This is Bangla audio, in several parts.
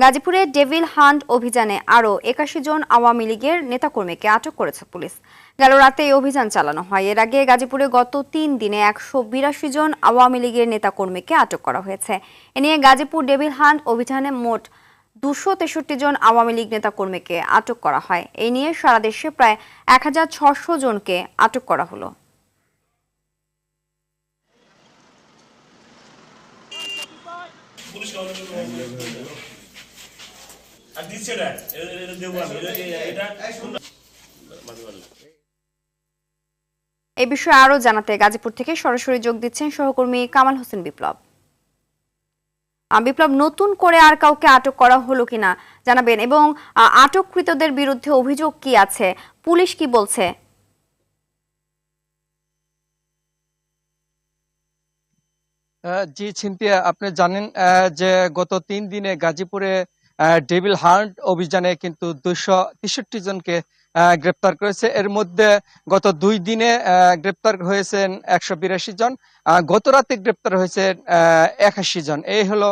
গাজীপুরে ডেভিল হান্ট অভিযানে আরও ৮১ জন আওয়ামী লীগের নেতাকর্মীকে আটক করেছে পুলিশ। গেল রাতে এই অভিযান চালানো হয়। এর আগে গাজীপুরে গত ৩ দিনে ১৮২ জন আওয়ামী লীগের নেতাকর্মীকে আটক করা হয়েছে। এ নিয়ে গাজীপুর ডেভিল হান্ট অভিযানে মোট ২৬৩ জন আওয়ামী লীগ নেতাকর্মীকে আটক করা হয়। এই নিয়ে সারা দেশে প্রায় ১৬০০ জনকে আটক করা হলো। এই বিষয়ে আরো জানাতে গাজীপুর থেকে সরাসরি যোগ দিচ্ছেন সহকর্মী কামাল হোসেন বিপ্লব। বিপ্লব, নতুন করে আর কাউকে আটক করা হলো কিনা জানাবেন, এবং আটককৃতদের বিরুদ্ধে অভিযোগ কি আছে, পুলিশ কি বলছে? জি ছিন্তিয়া, আপনি জানেন যে গত ৩ দিনে গাজীপুরে ডেভিল হান্ট অভিযানে কিন্তু ২৬৩ জনকে গ্রেপ্তার করেছে। এর মধ্যে গত ২ দিনে গ্রেপ্তার হয়েছেন ১৮২ জন, গত রাতে গ্রেপ্তার হয়েছে ৮১ জন। এই হলো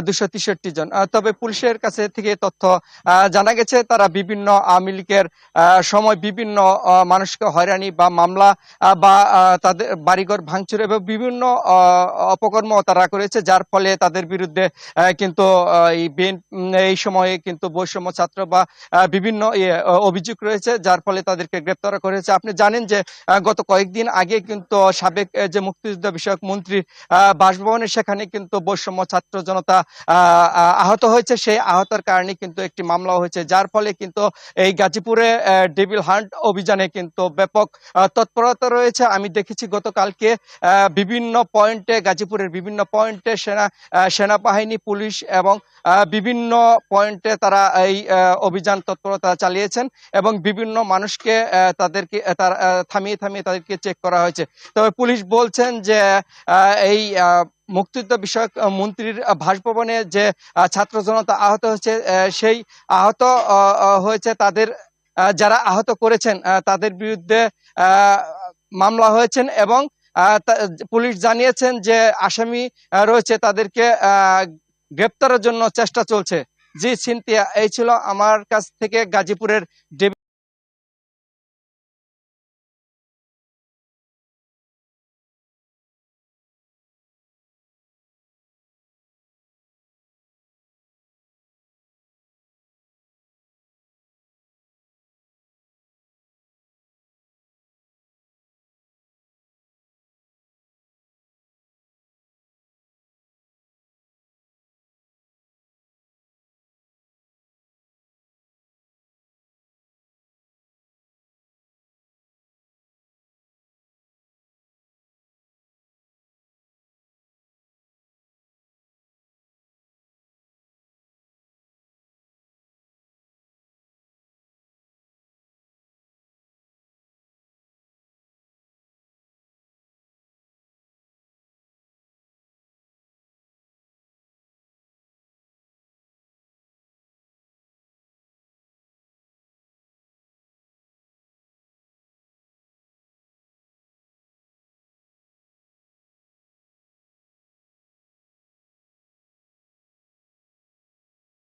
২৬৩ জন। তবে পুলিশের কাছে থেকে তথ্য জানা গেছে, তারা বিভিন্ন আওয়ামী লীগের সময় বিভিন্ন মানুষকে হয়রানি বা মামলা বা তাদের বাড়িঘর ভাঙচুর এবং বিভিন্ন অপকর্ম তারা করেছে, যার ফলে তাদের বিরুদ্ধে কিন্তু এই সময়ে কিন্তু বৈষম্য ছাত্র বা বিভিন্ন অভিযোগ রয়েছে, যার ফলে তাদেরকে গ্রেপ্তার করেছে। আপনি জানেন যে গত কয়েকদিন আগে কিন্তু সাবেক যে মুক্তিযুদ্ধ বিষয়ক মন্ত্রী বাসভবনে, সেখানে কিন্তু বৈষম্য ছাত্র জনতা আহত হয়েছে। সেই আহতের কারণে কিন্তু একটি মামলা হয়েছে, যার ফলে কিন্তু এই গাজীপুরে ডেভিল হান্ট অভিযানে কিন্তু ব্যাপক তৎপরতা রয়েছে। আমি দেখেছি গতকালকে বিভিন্ন পয়েন্টে, গাজীপুরের বিভিন্ন পয়েন্টে সেনাবাহিনী, পুলিশ এবং বিভিন্ন পয়েন্টে তারা এই অভিযান তৎপরতা চালিয়েছেন এবং বিভিন্ন মানুষকে তাদেরকে থামিয়ে থামিয়ে তাদেরকে চেক করা হয়েছে। তবে পুলিশ বলছেন যে এই মুক্তিযুদ্ধ বিষয়ক মন্ত্রীর বাসভবনে যে ছাত্র জনতা আহত হয়েছে, সেই আহত হয়েছে তাদের যারা আহত করেছেন তাদের বিরুদ্ধে মামলা হয়েছেন এবং পুলিশ জানিয়েছেন যে আসামি রয়েছে, তাদেরকে গ্রেপ্তারের জন্য চেষ্টা চলছে। জি সিনথিয়া, এই ছিল আমার কাছ থেকে গাজীপুরের